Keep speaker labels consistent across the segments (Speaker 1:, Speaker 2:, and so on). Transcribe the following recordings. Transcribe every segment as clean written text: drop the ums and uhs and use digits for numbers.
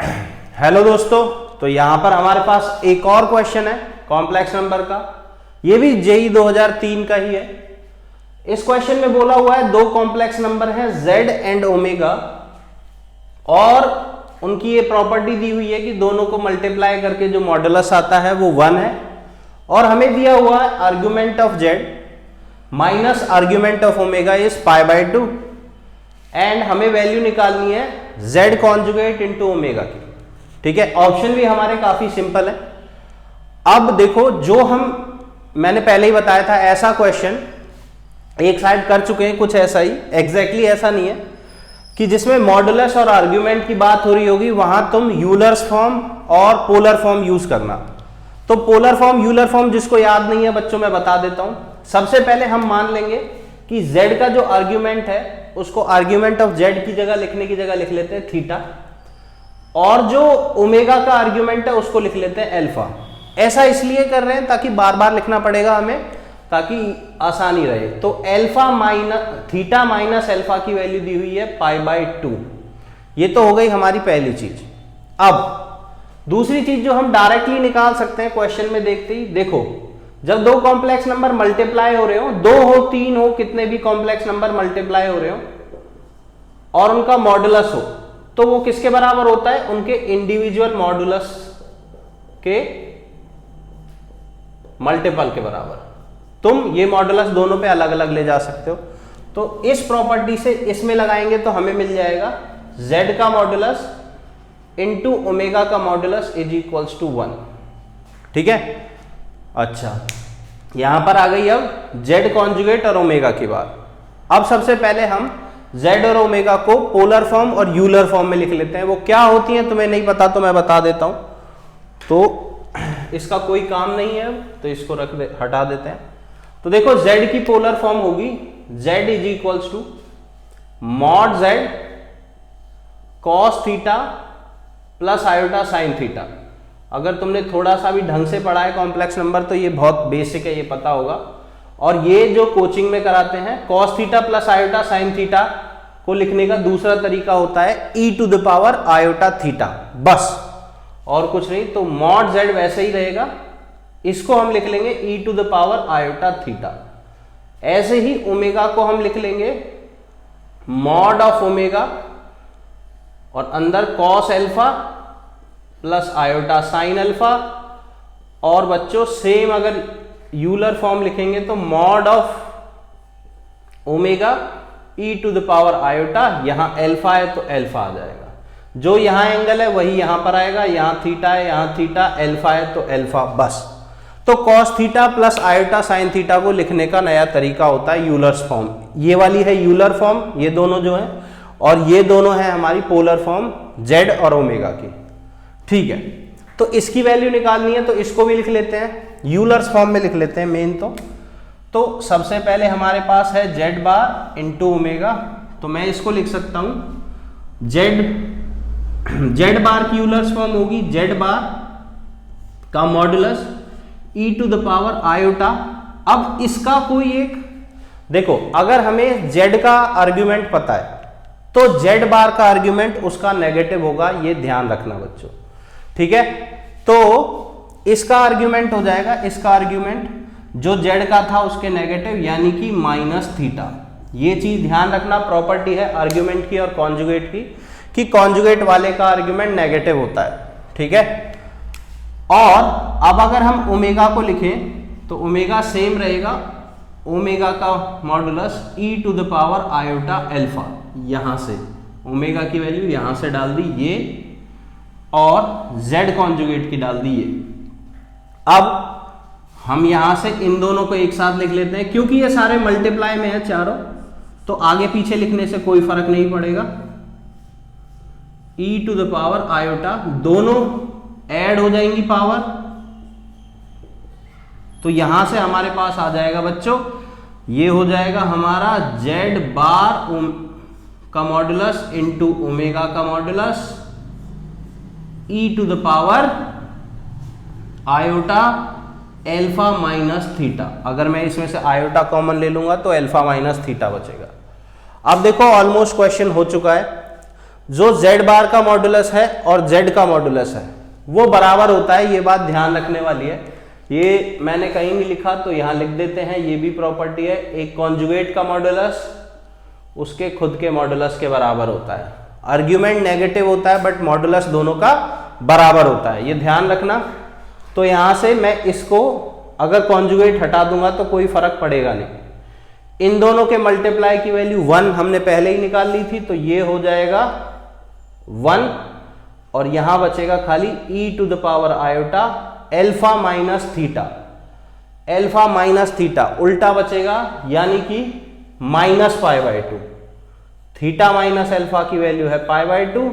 Speaker 1: Hello दोस्तों, तो यहां पर हमारे पास एक और क्वेश्चन है कॉम्प्लेक्स नंबर का। ये भी जेई 2003 का ही है। इस क्वेश्चन में बोला हुआ है दो कॉम्प्लेक्स नंबर हैं z एंड ओमेगा, और उनकी ये प्रॉपर्टी दी हुई है कि दोनों को मल्टीप्लाई करके जो मॉडुलस आता है वो 1 है, और हमें दिया हुआ है argument of z minus argument of omega is π/2, and हमें वैल्यू निकालनी है z कॉन्जुगेट इनटू ओमेगा की। ठीक है, ऑप्शन भी हमारे काफी सिंपल है। अब देखो, जो मैंने पहले ही बताया था, ऐसा क्वेश्चन एक साइड कर चुके हैं, कुछ ऐसा ही, एग्जैक्टली ऐसा नहीं है कि जिसमें मॉडुलस और आर्ग्यूमेंट की बात हो रही होगी वहां तुम यूलर्स फॉर्म और पोलर फॉर्म यूज करना। तो पोलर फॉर्म यूलर फॉर्म जिसको याद नहीं है बच्चों, मैं बता देता हूं। सबसे पहले हम मान लेंगे कि z का जो आर्ग्यूमेंट है उसको आर्ग्यूमेंट ऑफ z की जगह लिखने की जगह लिख लेते हैं थीटा, और जो ओमेगा का आर्ग्यूमेंट है उसको लिख लेते हैं अल्फा। ऐसा इसलिए कर रहे हैं ताकि बार बार लिखना पड़ेगा हमें, ताकि आसानी रहे। तो alpha minus theta minus alpha की वैल्यू दी हुई है π/2। ये तो हो गई हमारी पहली चीज। अब दूसरी चीज जो हम डायरेक्टली निकाल सकते हैं क्वेश्चन में देखते ही, देखो, जब दो कॉम्प्लेक्स नंबर मल्टीप्लाई हो रहे हो, 2 हो 3 हो, कितने भी कॉम्प्लेक्स नंबर मल्टीप्लाई हो रहे हो और उनका मॉडुलस हो, तो वो किसके बराबर होता है? उनके इंडिविजुअल मॉडुलस के मल्टीपल के बराबर। तुम ये मॉडुलस दोनों पे अलग अलग ले जा सकते हो। तो इस प्रॉपर्टी से इसमें लगाएंगे तो हमें मिल जाएगा z का मॉडुलस इंटू ओमेगा का मॉडुलस इज इक्वल्स टू 1। ठीक है, अच्छा, यहां पर आ गई अब z कॉन्जुगेट और ओमेगा की बात। अब सबसे पहले हम z और ओमेगा को पोलर फॉर्म और यूलर फॉर्म में लिख लेते हैं। वो क्या होती हैं तुम्हें नहीं पता तो मैं बता देता हूं, तो इसका कोई काम नहीं है, तो इसको हटा देते हैं। तो देखो, z की पोलर फॉर्म होगी z is equals to mod z cos theta plus iota sine theta. अगर तुमने थोड़ा सा भी ढंग से पढ़ा है कॉम्प्लेक्स नंबर तो ये बहुत बेसिक है, ये पता होगा। और ये जो कोचिंग में कराते हैं, cos theta plus iota sine theta को लिखने का दूसरा तरीका होता है e to the power iota theta, बस और कुछ नहीं। तो मॉड z वैसे ही रहेगा, इसको हम लिख लेंगे e to the power iota theta. ऐसे ही ओमेगा को हम लिख लेंगे मॉड ऑफ ओमेगा और अंदर cos alpha plus iota sine alpha, और बच्चों सेम अगर यूलर फॉर्म लिखेंगे तो mod of omega e to the power iota, यहां अल्फा है तो अल्फा आ जाएगा। जो यहां एंगल है वही यहां पर आएगा, यहां थीटा है, यहां थीटा, अल्फा है तो अल्फा, बस। तो cos theta plus iota sine theta को लिखने का नया तरीका होता है यूलर्स फॉर्म। ये वाली है यूलर फॉर्म, ये दोनों जो है, और ये दोनों है हमारी पोलर फॉर्म z और ओमेगा की। ठीक है, तो इसकी वैल्यू निकालनी है तो इसको भी लिख लेते हैं, यूलर्स फॉर्म में लिख लेते हैं मेन। तो सबसे पहले हमारे पास है z बार इंटू ओमेगा, तो मैं इसको लिख सकता हूं z बार की यूलर्स फॉर्म होगी z बार का modulus e to the power iota. अब इसका कोई एक, देखो, अगर हमें z का आर्ग्यूमेंट पता है तो z बार का आर्ग्यूमेंट उसका नेगेटिव होगा, ये ध्यान रखना बच्चों। ठीक है, तो इसका आर्ग्यूमेंट हो जाएगा, इसका आर्ग्यूमेंट जो z का था उसके नेगेटिव, यानी कि माइनस थीटा। ये चीज ध्यान रखना, प्रॉपर्टी है आर्ग्यूमेंट की और कॉन्जुगेट की, कि कॉन्जुगेट वाले का आर्ग्यूमेंट नेगेटिव होता है। ठीक है, और अब अगर हम ओमेगा को लिखें तो ओमेगा सेम रहेगा, ओमेगा का modulus e to the power iota alpha. यहां से ओमेगा की वैल्यू यहां से डाल दी ये, और z कॉन्जुगेट की डाल दी ये। अब हम यहां से इन दोनों को एक साथ लिख लेते हैं, क्योंकि ये सारे मल्टीप्लाई में है चारों, तो आगे पीछे लिखने से कोई फर्क नहीं पड़ेगा। e to the power iota, दोनों ऐड हो जाएंगी पावर, तो यहां से हमारे पास आ जाएगा बच्चों, ये हो जाएगा हमारा z बार का मॉडुलस इंटू ओमेगा का modulus e to the power iota alpha minus theta. अगर मैं इसमें से आयोटा कॉमन ले लूंगा तो अल्फा माइनस थीटा बचेगा। अब देखो, ऑलमोस्ट क्वेश्चन हो चुका है। जो z बार का मॉडुलस है और z का मॉडुलस है वो बराबर होता है, ये बात ध्यान रखने वाली है। ये मैंने कहीं नहीं लिखा तो यहां लिख देते हैं, ये भी प्रॉपर्टी है। एक कॉन्जुगेट का मॉडुलस उसके खुद के मॉडुलस के बराबर होता है। आर्ग्यूमेंट नेगेटिव होता है बट मॉडुलस दोनों का बराबर होता है, ये ध्यान रखना। तो यहां से मैं इसको अगर कॉन्जुगेट हटा दूंगा तो कोई फर्क पड़ेगा नहीं। इन दोनों के मल्टीप्लाई की वैल्यू 1 हमने पहले ही निकाल ली थी, तो ये हो जाएगा 1 और यहां बचेगा खाली e to the power iota alpha minus theta. Alpha minus theta उल्टा बचेगा, यानी कि -π/2। थीटा माइनस एल्फा की वैल्यू है π/2,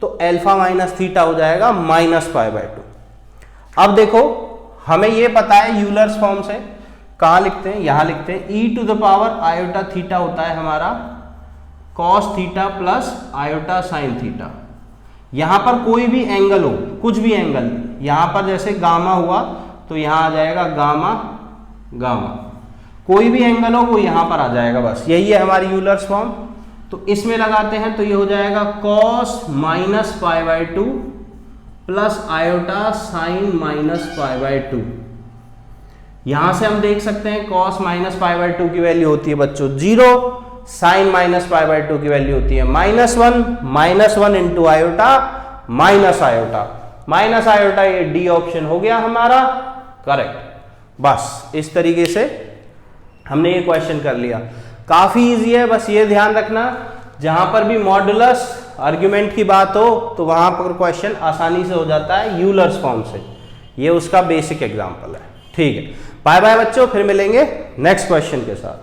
Speaker 1: तो एल्फा माइनस थीटा हो जाएगा -π/2। अब देखो हमें यह पता है यूलर्स फॉर्म से, कहां लिखते हैं, यहां लिखते हैं e to the power iota theta होता है हमारा cos theta plus iota sine theta. यहां पर कोई भी एंगल हो, कुछ भी एंगल, यहां पर जैसे गामा हुआ तो यहां आ जाएगा गामा गामा, कोई भी एंगल हो वो यहां पर आ जाएगा, बस यही है हमारी यूलर्स फॉर्म। तो इसमें लगाते हैं तो ये हो जाएगा cos -π/2 प्लस आयोटा साइन -π/2। यहां से हम देख सकते हैं cos -π/2 की वैल्यू होती है बच्चों 0, साइन -π/2 की वैल्यू होती है -1 इंटू आयोटा माइनस आयोटा, ये डी ऑप्शन हो गया हमारा करेक्ट। बस इस तरीके से हमने ये क्वेश्चन कर लिया, काफी इजी है। बस ये ध्यान रखना जहां पर भी मॉडुलस आर्ग्यूमेंट की बात हो तो वहां पर क्वेश्चन आसानी से हो जाता है यूलर्स फॉर्म से। ये उसका बेसिक एग्जांपल है। ठीक है, बाय बाय बच्चों, फिर मिलेंगे नेक्स्ट क्वेश्चन के साथ।